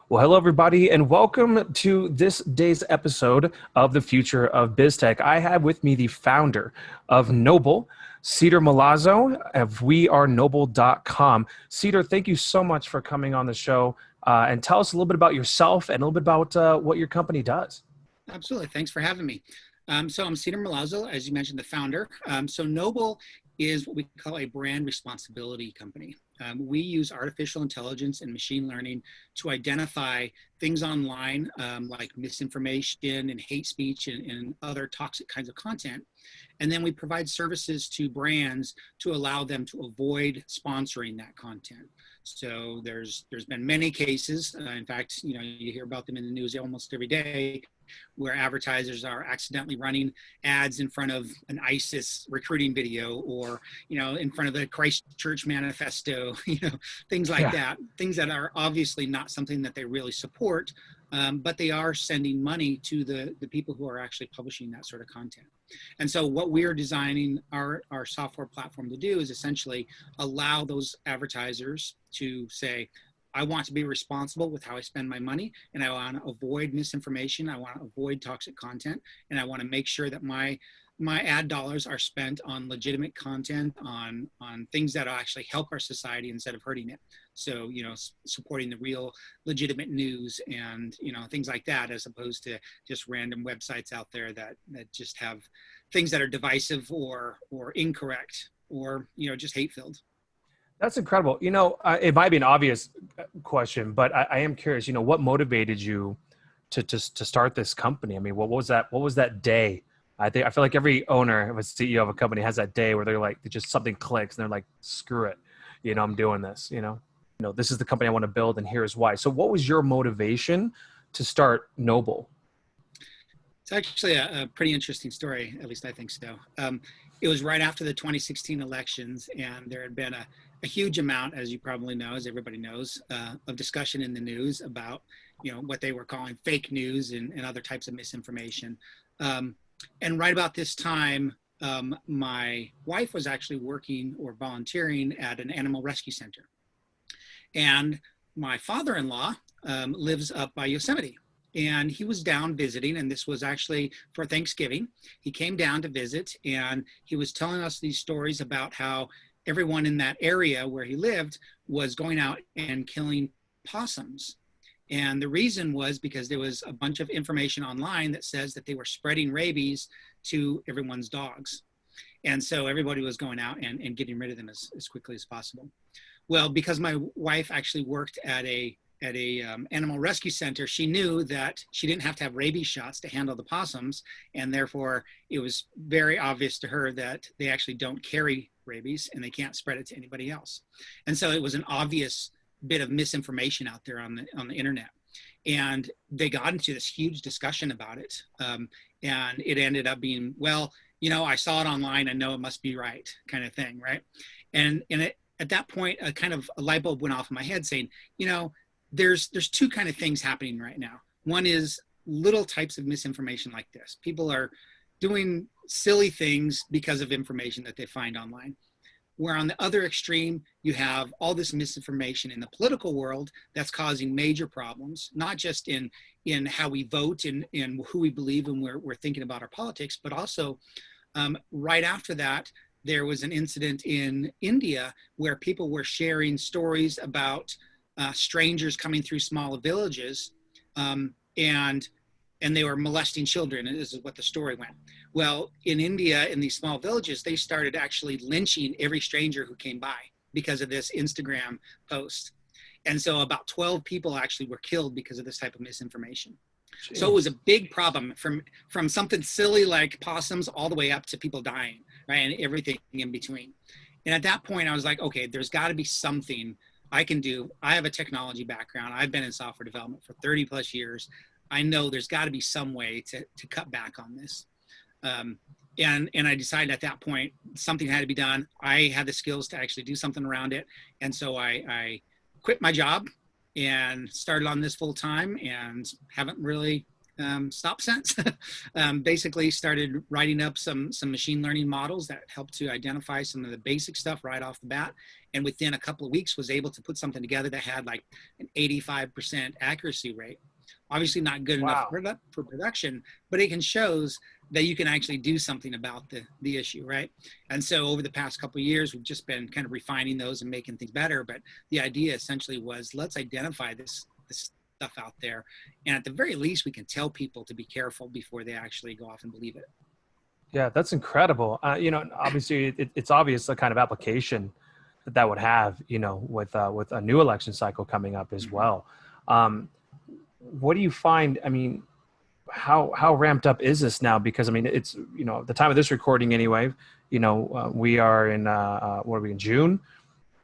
Well, hello, everybody, and welcome to this day's episode of the Future of BizTech. I have with me the founder of Nobl, Cedar Milazzo of wearenobl.com. Cedar, thank you so much for coming on the show and tell us a little bit about yourself and a little bit about what your company does. Absolutely. Thanks for having me. So I'm Cedar Milazzo, as you mentioned, the founder. So Nobl is what we call a brand responsibility company. We use artificial intelligence and machine learning to identify things online like misinformation and hate speech and other toxic kinds of content. And then we provide services to brands to allow them to avoid sponsoring that content. So there's been many cases. In fact, you hear about them in the news almost every day, where advertisers are accidentally running ads in front of an ISIS recruiting video, or in front of the Christchurch manifesto, things like that. Things that are obviously not something that they really support, but they are sending money to the people who are actually publishing that sort of content. And so what we're designing our software platform to do is essentially allow those advertisers to say, I want to be responsible with how I spend my money, and I want to avoid misinformation. I want to avoid toxic content, and I want to make sure that my ad dollars are spent on legitimate content, on things that actually help our society instead of hurting it. So, supporting the real legitimate news and, things like that, as opposed to just random websites out there that just have things that are divisive or incorrect or, just hate-filled. That's incredible. It might be an obvious question, but I am curious, what motivated you to start this company? I mean, what was that day? I feel like every owner of a CEO of a company has that day where they're like, just something clicks and they're like, screw it. I'm doing this, this is the company I want to build and here's why. So what was your motivation to start Nobl? It's actually a pretty interesting story, at least I think so. It was right after the 2016 elections, and there had been a huge amount, as you probably know, as everybody knows, of discussion in the news about, what they were calling fake news and other types of misinformation. And right about this time, my wife was actually working or volunteering at an animal rescue center. And my father-in-law lives up by Yosemite. And he was down visiting, and this was actually for Thanksgiving. He came down to visit, and he was telling us these stories about how everyone in that area where he lived was going out and killing possums. And the reason was because there was a bunch of information online that says that they were spreading rabies to everyone's dogs. And so everybody was going out and getting rid of them as quickly as possible. Well, because my wife actually worked at a animal rescue center, she knew that she didn't have to have rabies shots to handle the possums, and therefore it was very obvious to her that they actually don't carry rabies and they can't spread it to anybody else. And so it was an obvious bit of misinformation out there on the internet, and they got into this huge discussion about it, and it ended up being, well, I saw it online, I know it must be right, kind of thing, right? And at that point, a light bulb went off in my head saying, there's two kind of things happening right now. One is little types of misinformation like this. People are doing silly things because of information that they find online. Where on the other extreme, you have all this misinformation in the political world that's causing major problems, not just in how we vote and who we believe and we're thinking about our politics, but also right after that, there was an incident in India where people were sharing stories about strangers coming through small villages, and they were molesting children. And this is what the story went. Well, in India, in these small villages, they started actually lynching every stranger who came by because of this Instagram post. And so about 12 people actually were killed because of this type of misinformation. Jeez. So it was a big problem from something silly like possums all the way up to people dying, right? And everything in between. And at that point, I was like, okay, there's got to be something I can do. I have a technology background. I've been in software development for 30 plus years. I know there's got to be some way to cut back on this. And I decided at that point, something had to be done. I had the skills to actually do something around it. And so I quit my job and started on this full time and haven't really stopped since. Basically started writing up some machine learning models that help to identify some of the basic stuff right off the bat. and within a couple of weeks was able to put something together that had like an 85% accuracy rate. Obviously not good enough Wow. for production, but it can shows that you can actually do something about the issue, right? And so over the past couple of years, we've just been kind of refining those and making things better. But the idea essentially was, let's identify this stuff out there, and at the very least, we can tell people to be careful before they actually go off and believe it. Yeah, that's incredible. You know, obviously it's obvious the kind of application that would have, you know, with a new election cycle coming up as well. What do you find? I mean, how ramped up is this now? Because I mean, it's, you know, the time of this recording anyway. You know, we are in what are we in June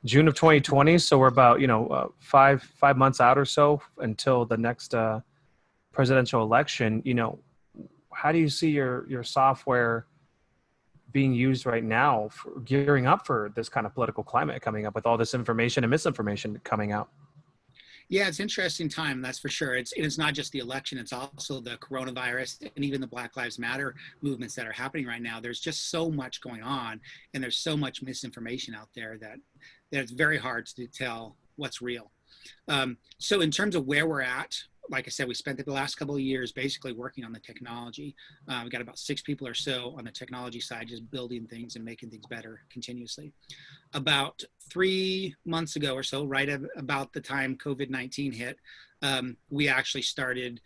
of 2020. So we're about, you know, 5 months out or so until the next presidential election. You know, how do you see your software being used right now for gearing up for this kind of political climate coming up with all this information and misinformation coming out? Yeah, it's an interesting time, that's for sure. It's not just the election, it's also the coronavirus and even the Black Lives Matter movements that are happening right now. There's just so much going on, and there's so much misinformation out there that it's very hard to tell what's real. So in terms of where we're at, like I said, we spent the last couple of years basically working on the technology. We've got about 6 people or so on the technology side, just building things and making things better continuously. About 3 months ago or so, right about the time COVID-19 hit, we actually started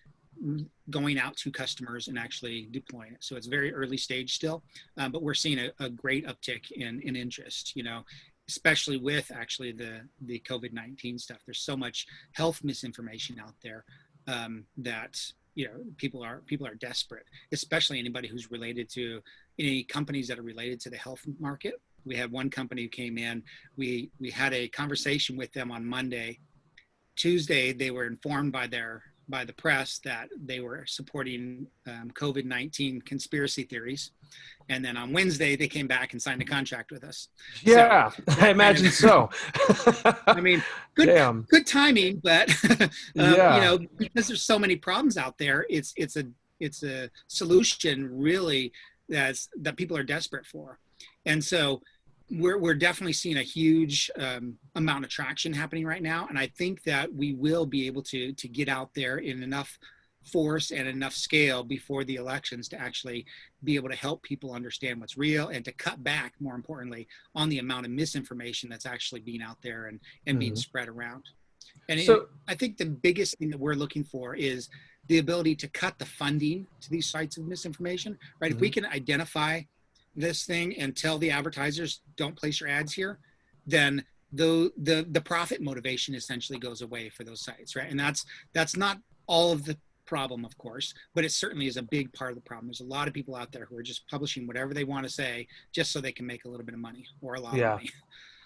going out to customers and actually deploying it. So it's very early stage still, but we're seeing a great uptick in interest, you know, especially with actually the COVID-19 stuff. There's so much health misinformation out there that, you know, people are desperate, especially anybody who's related to any companies that are related to the health market. We had one company who came in, we had a conversation with them on Monday. Tuesday, they were informed by the press that they were supporting COVID-19 conspiracy theories. And then on Wednesday, they came back and signed a contract with us. Yeah, so, I imagine so. I mean, good timing, but yeah. you know, because there's so many problems out there, it's a solution really that people are desperate for. And so we're definitely seeing a huge amount of traction happening right now. And I think that we will be able to get out there in enough force and enough scale before the elections to actually be able to help people understand what's real and to cut back, more importantly, on the amount of misinformation that's actually being out there and being spread around. And so, I think the biggest thing that we're looking for is the ability to cut the funding to these sites of misinformation, right? If we can identify this thing and tell the advertisers, don't place your ads here, then the profit motivation essentially goes away for those sites, right? And that's not all of the problem, of course, but it certainly is a big part of the problem. There's a lot of people out there who are just publishing whatever they want to say just so they can make a little bit of money or a lot of money.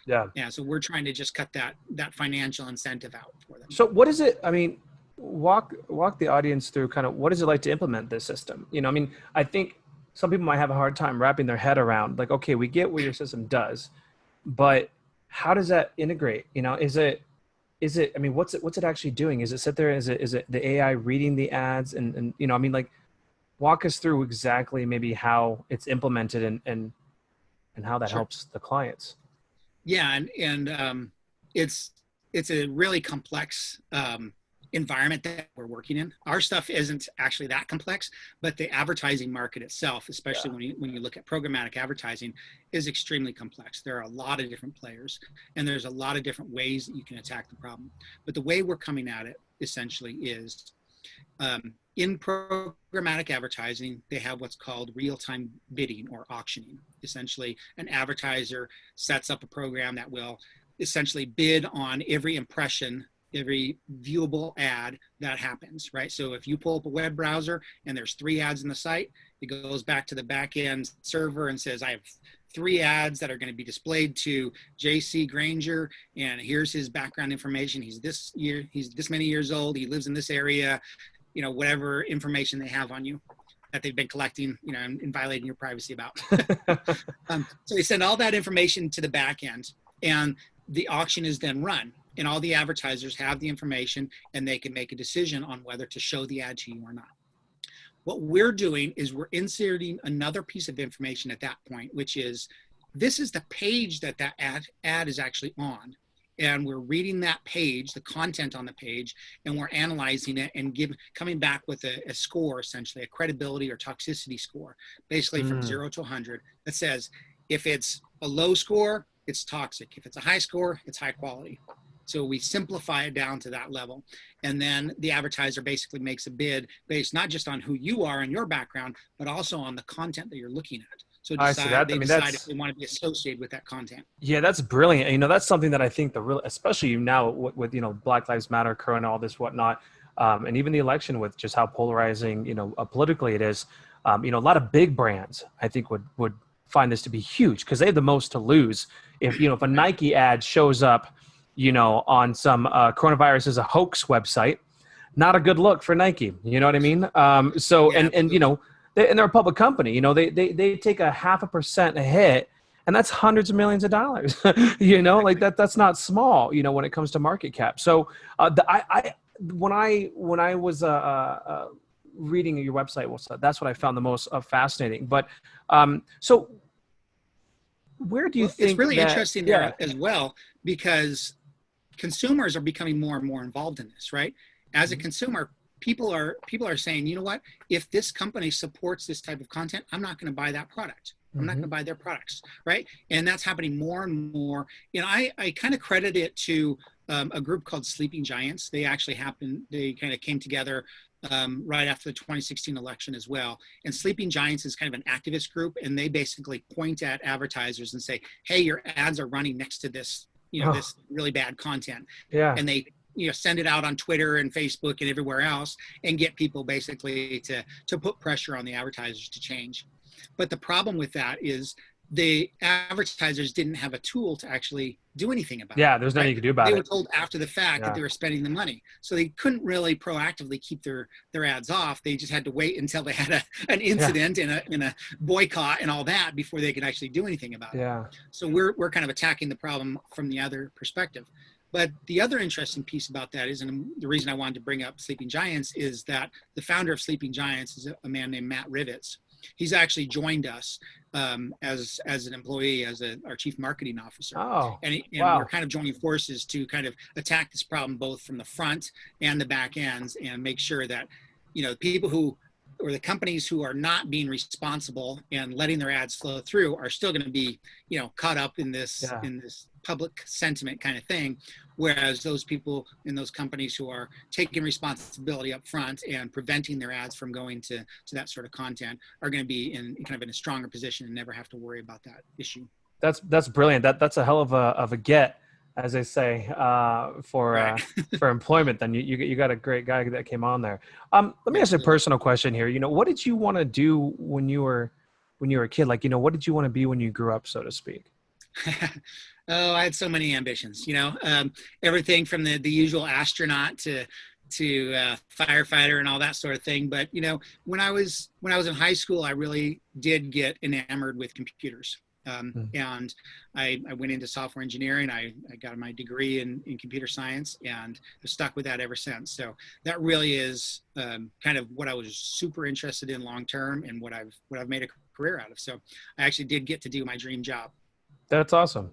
Yeah. So we're trying to just cut that financial incentive out for them. So what is it? I mean, walk the audience through kind of what is it like to implement this system? You know, I mean, I think some people might have a hard time wrapping their head around, like, okay, we get what your system does, but how does that integrate? You know, is it, I mean, what's it actually doing? Is it sit there? Is it the AI reading the ads? And, you know, I mean, like, walk us through exactly maybe how it's implemented and how that helps the clients. Yeah. And it's a really complex environment that we're working in. Our stuff isn't actually that complex, but the advertising market itself, especially when you look at programmatic advertising, is extremely complex. There are a lot of different players, and there's a lot of different ways that you can attack the problem. But the way we're coming at it essentially is in programmatic advertising, they have what's called real-time bidding or auctioning. Essentially, an advertiser sets up a program that will essentially bid on every impression, every viewable ad that happens, right? So if you pull up a web browser and there's 3 ads in the site, it goes back to the back end server and says, I have 3 ads that are going to be displayed to JC Granger, and here's his background information. He's this many years old. He lives in this area, you know, whatever information they have on you that they've been collecting, you know, and violating your privacy about. So they send all that information to the back end, and the auction is then run. And all the advertisers have the information, and they can make a decision on whether to show the ad to you or not. What we're doing is we're inserting another piece of information at that point, which is this is the page that ad is actually on. And we're reading that page, the content on the page, and we're analyzing it and coming back with a score, essentially a credibility or toxicity score, basically from 0 to 100, that says if it's a low score, it's toxic. If it's a high score, it's high quality. So we simplify it down to that level. And then the advertiser basically makes a bid based not just on who you are and your background, but also on the content that you're looking at. So decide if they want to be associated with that content. Yeah, that's brilliant. And, that's something that I think especially now with Black Lives Matter, Corona, all this whatnot, and even the election with just how polarizing, politically it is. A lot of big brands, I think, would find this to be huge because they have the most to lose. If a Nike ad shows up, on some coronavirus is a hoax website, not a good look for Nike. You know what I mean? And they're a public company. They take a 0.5% hit, and that's hundreds of millions of dollars. That's not small. When it comes to market cap. So when I was reading your website, that's what I found the most fascinating. But so where do you think it's really interesting there as well, because consumers are becoming more and more involved in this, right? As a consumer, people are saying, you know what, if this company supports this type of content, I'm not going to buy that product. I'm not going to buy their products, right? And that's happening more and more. I kind of credit it to a group called Sleeping Giants. They kind of came together right after the 2016 election as well. And Sleeping Giants is kind of an activist group, and they basically point at advertisers and say, hey, your ads are running next to this, this really bad content. Yeah. And they send it out on Twitter and Facebook and everywhere else and get people basically to put pressure on the advertisers to change. But the problem with that is the advertisers didn't have a tool to actually do anything about it. Yeah, there's nothing you can do about it. They were told after the fact that they were spending the money. So they couldn't really proactively keep their ads off. They just had to wait until they had an incident and a boycott and all that before they could actually do anything about it. Yeah. So we're kind of attacking the problem from the other perspective. But the other interesting piece about that is, and the reason I wanted to bring up Sleeping Giants, is that the founder of Sleeping Giants is a man named Matt Rivets. He's actually joined us as an employee, as our chief marketing officer. Oh, and we're kind of joining forces to kind of attack this problem both from the front and the back ends, and make sure that people or the companies who are not being responsible and letting their ads flow through are still going to be caught up in this public sentiment kind of thing, whereas those people in those companies who are taking responsibility up front and preventing their ads from going to that sort of content are going to be in a stronger position and never have to worry about that issue. That's brilliant. That's a hell of a get, as they say, for employment. Then you got a great guy that came on there. Let me ask you a personal question here. What did you want to do when you were a kid? What did you want to be when you grew up, so to speak? Oh, I had so many ambitions, everything from the usual astronaut to firefighter and all that sort of thing. But, when I was in high school, I really did get enamored with computers. And I went into software engineering. I got my degree in computer science, and I've stuck with that ever since. So that really is kind of what I was super interested in long term, and what I've made a career out of. So I actually did get to do my dream job. That's awesome.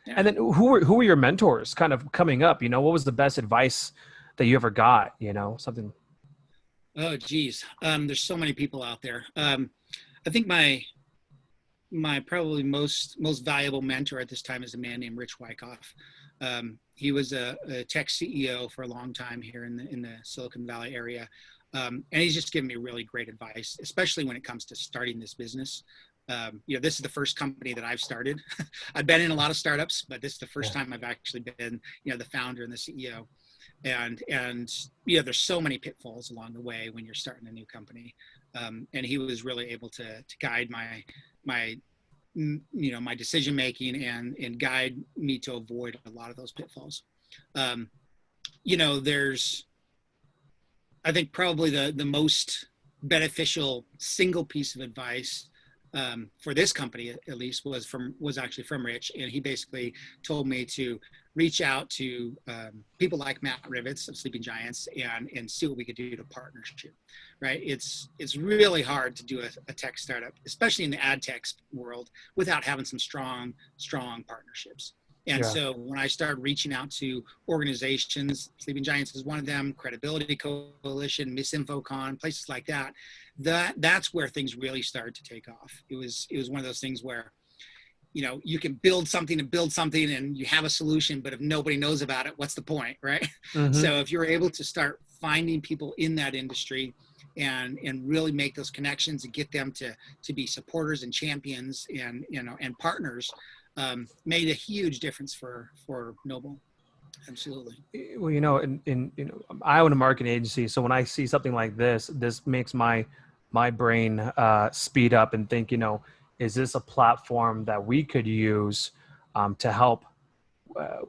Yeah. And then who were your mentors kind of coming up? What was the best advice that you ever got? Something. Oh, geez. There's so many people out there. I think my probably most valuable mentor at this time is a man named Rich Wyckoff. He was a tech CEO for a long time here in the Silicon Valley area. And he's just given me really great advice, especially when it comes to starting this business. This is the first company that I've started. I've been in a lot of startups, but this is the first time I've actually been, the founder and the CEO. And there's so many pitfalls along the way when you're starting a new company. And he was really able to guide my decision making and guide me to avoid a lot of those pitfalls. There's, I think, probably the most beneficial single piece of advice for this company, at least, was actually from Rich. And he basically told me to reach out to people like Matt Rivets of Sleeping Giants and see what we could do to partnership, right? It's really hard to do a tech startup, especially in the ad tech world, without having some strong partnerships. And Yeah. so when I started reaching out to organizations, Sleeping Giants is one of them, Credibility Coalition, MisinfoCon, places like that, that's where things really started to take off. It was one of those things where, you know, you can build something and you have a solution, but if nobody knows about it, what's the point, right? Mm-hmm. So if you're able to start finding people in that industry and really make those connections and get them to be supporters and champions and, you know, and partners, made a huge difference for Nobl. Absolutely. Well, you know, I own a marketing agency, so when I see something like this makes my brain speed up and think, you know, is this a platform that we could use to help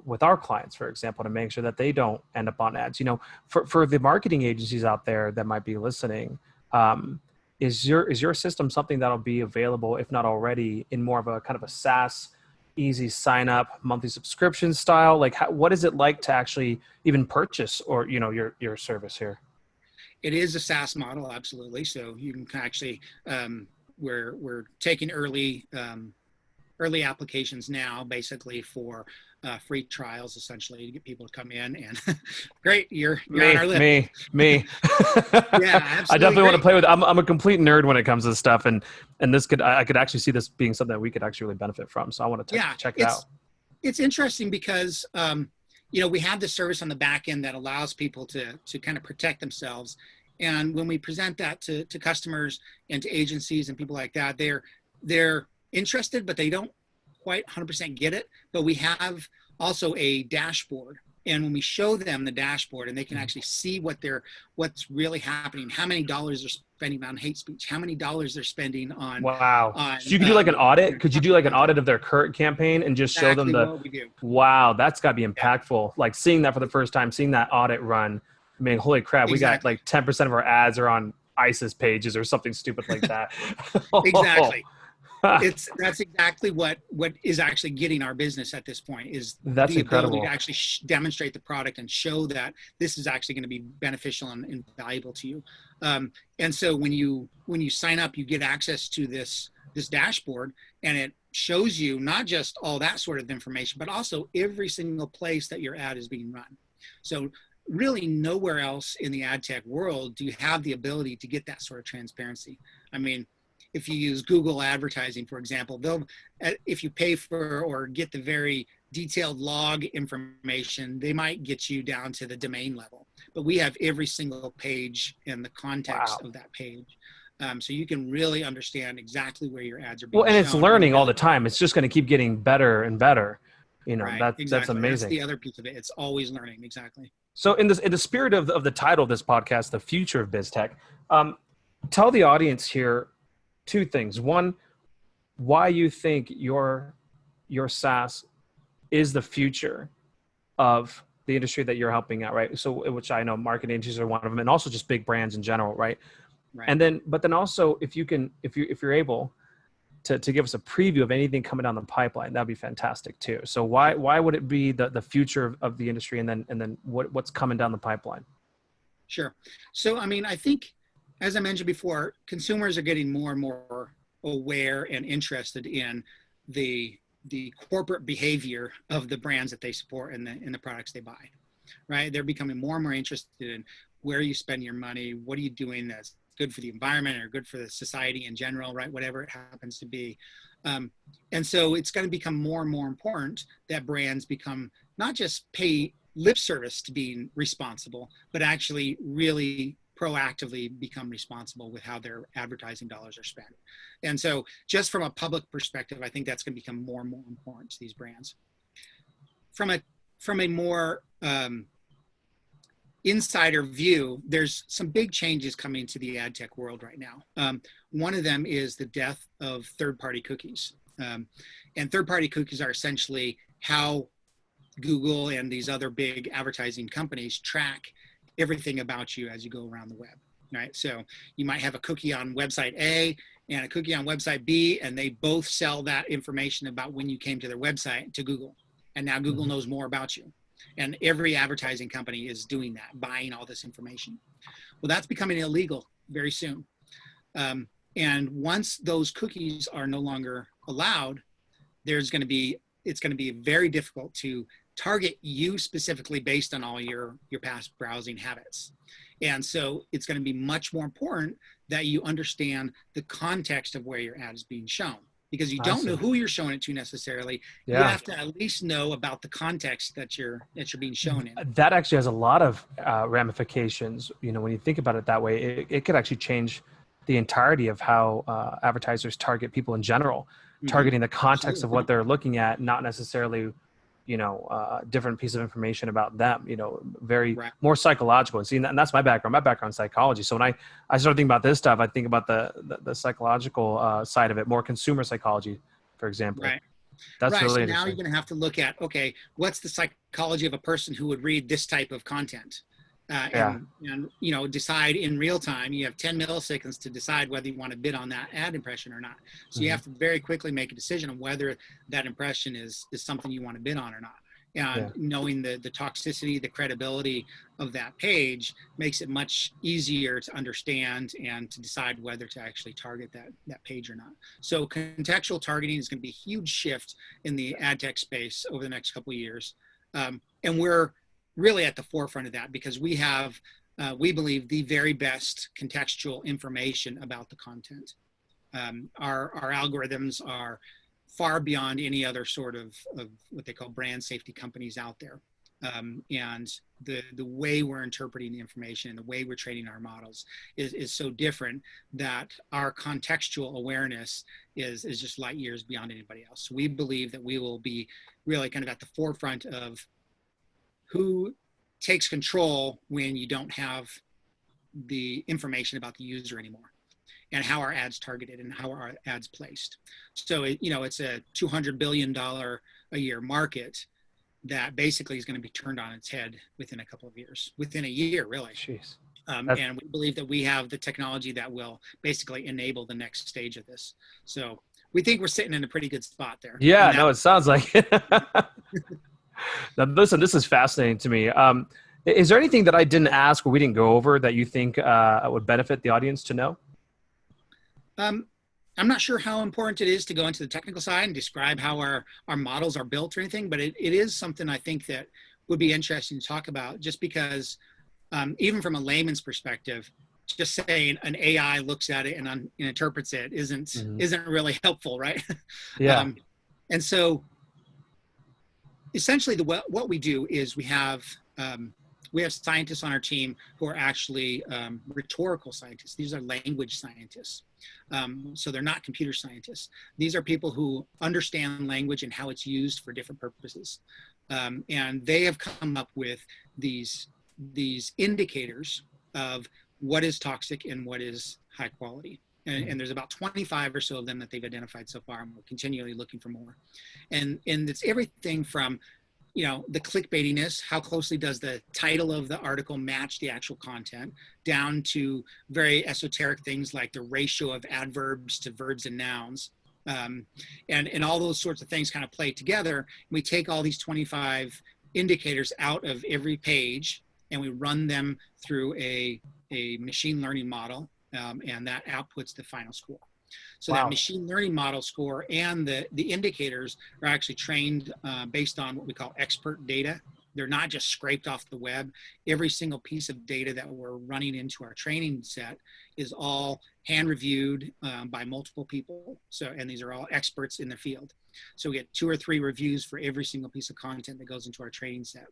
with our clients, for example, to make sure that they don't end up on ads? You know, for the marketing agencies out there that might be listening, is your system something that'll be available, if not already, in more of a kind of a SaaS, easy sign up monthly subscription style? Like, what is it like to actually even purchase, or, you know, your service here? It is a SaaS model, absolutely. So you can actually, we're taking early applications now, basically for free trials, essentially, to get people to come in. And great, you're on our list. Me. Yeah, absolutely. I definitely want to play with. I'm a complete nerd when it comes to stuff, and this I could actually see this being something that we could actually really benefit from. So I want to check it out. It's interesting because you know, we have this service on the back end that allows people to kind of protect themselves. And when we present that to customers and to agencies and people like that, they're interested, but they don't quite 100% get it. But we have also a dashboard. And when we show them the dashboard and they can actually see what's really happening, how many dollars they're spending on hate speech, how many dollars they're spending on. Wow. So you could do like an audit. Could you do like an audit of their current campaign and just show them what we do. Wow, that's got to be impactful. Like seeing that for the first time, seeing that audit run. I mean, holy crap, we got like 10% of our ads are on ISIS pages or something stupid like that. Exactly. That's exactly what is actually getting our business at this point, is that's the incredible. ability to actually demonstrate the product and show that this is actually going to be beneficial and valuable to you. And so when you sign up, you get access to this dashboard, and it shows you not just all that sort of information, but also every single place that your ad is being run. So really nowhere else in the ad tech world do you have the ability to get that sort of transparency. I mean, if you use Google advertising, for example, if you pay for or get the very detailed log information, they might get you down to the domain level. But we have every single page and the context of that page. So you can really understand exactly where your ads are being shown. Well, and it's learning all the time. It's just going to keep getting better and better. You know, right, that's amazing. That's the other piece of it. It's always learning. Exactly. So in the spirit of the title of this podcast, The Future of BizTech, tell the audience here two things. One, why you think your SaaS is the future of the industry that you're helping out, right? So, which I know marketing agencies are one of them, and also just big brands in general, right? And then, but then also, if you're able to give us a preview of anything coming down the pipeline, that'd be fantastic too. So why would it be the future of the industry, and then what's coming down the pipeline? Sure. So I mean, I think, as I mentioned before, consumers are getting more and more aware and interested in the corporate behavior of the brands that they support and the products they buy, right? They're becoming more and more interested in where you spend your money, what are you doing that's good for the environment or good for the society in general, right? Whatever it happens to be. And so it's going to become more and more important that brands become not just pay lip service to being responsible, but actually really proactively become responsible with how their advertising dollars are spent. And so just from a public perspective, I think that's going to become more and more important to these brands. From a more insider view, there's some big changes coming to the ad tech world right now. One of them is the death of third-party cookies. And third-party cookies are essentially how Google and these other big advertising companies track everything about you as you go around the web, right? So you might have a cookie on website A and a cookie on website B, and they both sell that information about when you came to their website to Google. And now Google knows more about you. And every advertising company is doing that, buying all this information. Well, that's becoming illegal very soon. And once those cookies are no longer allowed, it's going to be very difficult to target you specifically based on all your past browsing habits. And so it's going to be much more important that you understand the context of where your ad is being shown, because you don't know who you're showing it to necessarily. Yeah. You have to at least know about the context that you're being shown in. That actually has a lot of ramifications. You know, when you think about it that way, it could actually change the entirety of how advertisers target people in general, targeting the context of what they're looking at, not necessarily, you know, different piece of information about them, you know, very more psychological. And see, and that's my background. My background is psychology. So when I start thinking about this stuff, I think about the psychological side of it, more consumer psychology, for example. Right. That's really so interesting. Now you're going to have to look at, okay, what's the psychology of a person who would read this type of content? And you know, decide in real time. You have 10 milliseconds to decide whether you want to bid on that ad impression or not. So you have to very quickly make a decision on whether that impression is something you want to bid on or not. And knowing the toxicity, the credibility of that page makes it much easier to understand and to decide whether to actually target that page or not. So contextual targeting is going to be a huge shift in the ad tech space over the next couple of years. And we're really at the forefront of that because we have, we believe, the very best contextual information about the content. Our algorithms are far beyond any other sort of what they call brand safety companies out there. And the way we're interpreting the information and the way we're training our models is so different that our contextual awareness is just light years beyond anybody else. So we believe that we will be really kind of at the forefront of who takes control when you don't have the information about the user anymore, and how our ads targeted and how our ads placed. So, you know, it's a $200 billion a year market that basically is going to be turned on its head within a couple of years, within a year, really. Jeez. And we believe that we have the technology that will basically enable the next stage of this. So we think we're sitting in a pretty good spot there. Yeah, no, it sounds like it. Now, listen, this is fascinating to me. Is there anything that I didn't ask or we didn't go over that you think would benefit the audience to know? I'm not sure how important it is to go into the technical side and describe how our models are built or anything, but it is something I think that would be interesting to talk about, just because even from a layman's perspective, just saying an AI looks at it and interprets it isn't really helpful, right? Yeah. And so essentially what we do is we have scientists on our team who are actually rhetorical scientists. These are language scientists. So they're not computer scientists. These are people who understand language and how it's used for different purposes. And they have come up with these indicators of what is toxic and what is high quality. And there's about 25 or so of them that they've identified so far, and we're continually looking for more. And it's everything from, you know, the clickbaitiness, how closely does the title of the article match the actual content, down to very esoteric things like the ratio of adverbs to verbs and nouns. And all those sorts of things kind of play together. We take all these 25 indicators out of every page and we run them through a machine learning model. And that outputs the final score. So that machine learning model score and the indicators are actually trained based on what we call expert data. They're not just scraped off the web. Every single piece of data that we're running into our training set is all hand reviewed by multiple people. So, and these are all experts in the field. So we get 2 or 3 reviews for every single piece of content that goes into our training set.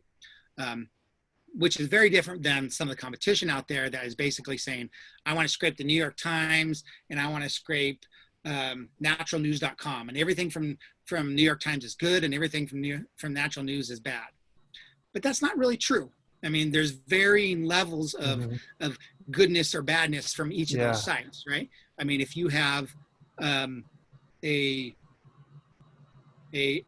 Which is very different than some of the competition out there that is basically saying, I want to scrape the New York Times and I want to scrape naturalnews.com, and everything from New York Times is good and everything from Natural News is bad. But that's not really true. I mean, there's varying levels of goodness or badness from each of those sites, right? I mean, if you have a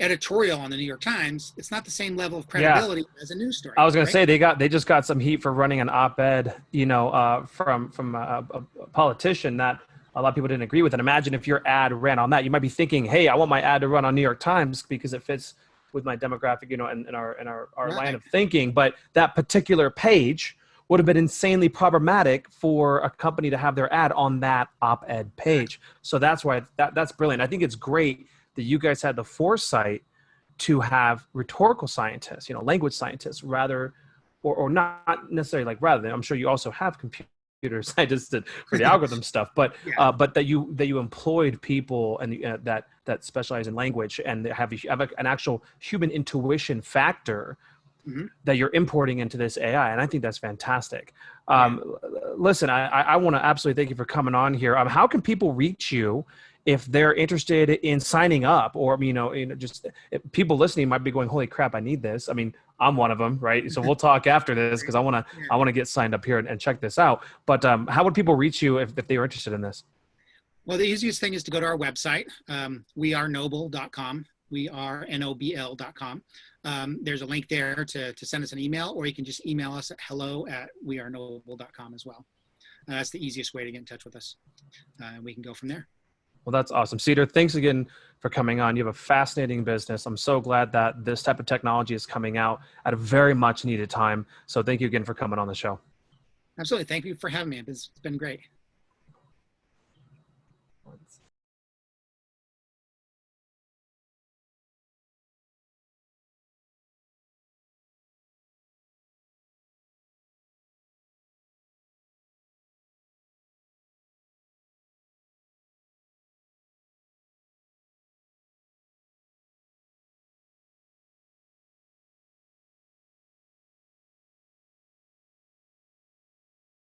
editorial on the New York Times, it's not the same level of credibility as a news story. I was going to say they just got some heat for running an op-ed, you know, from a politician that a lot of people didn't agree with. And imagine if your ad ran on that, you might be thinking, hey, I want my ad to run on New York Times because it fits with my demographic, you know, and our line Right. of thinking. But that particular page would have been insanely problematic for a company to have their ad on that op-ed page. So that's why that's brilliant. I think it's great that you guys had the foresight to have rhetorical scientists, you know, language scientists, rather, or not necessarily like rather than. I'm sure you also have computer scientists for the algorithm stuff, but Yeah. but that you employed people and that specialize in language and have an actual human intuition factor Hmm. that you're importing into this AI. And I think that's fantastic. Yeah. Listen, I want to absolutely thank you for coming on here. How can people reach you if they're interested in signing up, or, just people listening might be going, holy crap, I need this. I mean, I'm one of them, right? So we'll talk after this, because I want Yeah. to get signed up here and check this out. But how would people reach you if they were interested in this? Well, the easiest thing is to go to our website. wearenobl.com. We are Nobl.com. There's a link there to send us an email, or you can just email us at hello@wearenobl.com as well. That's the easiest way to get in touch with us. And we can go from there. Well, that's awesome. Cedar, thanks again for coming on. You have a fascinating business. I'm so glad that this type of technology is coming out at a very much needed time. So thank you again for coming on the show. Absolutely. Thank you for having me. It's been great.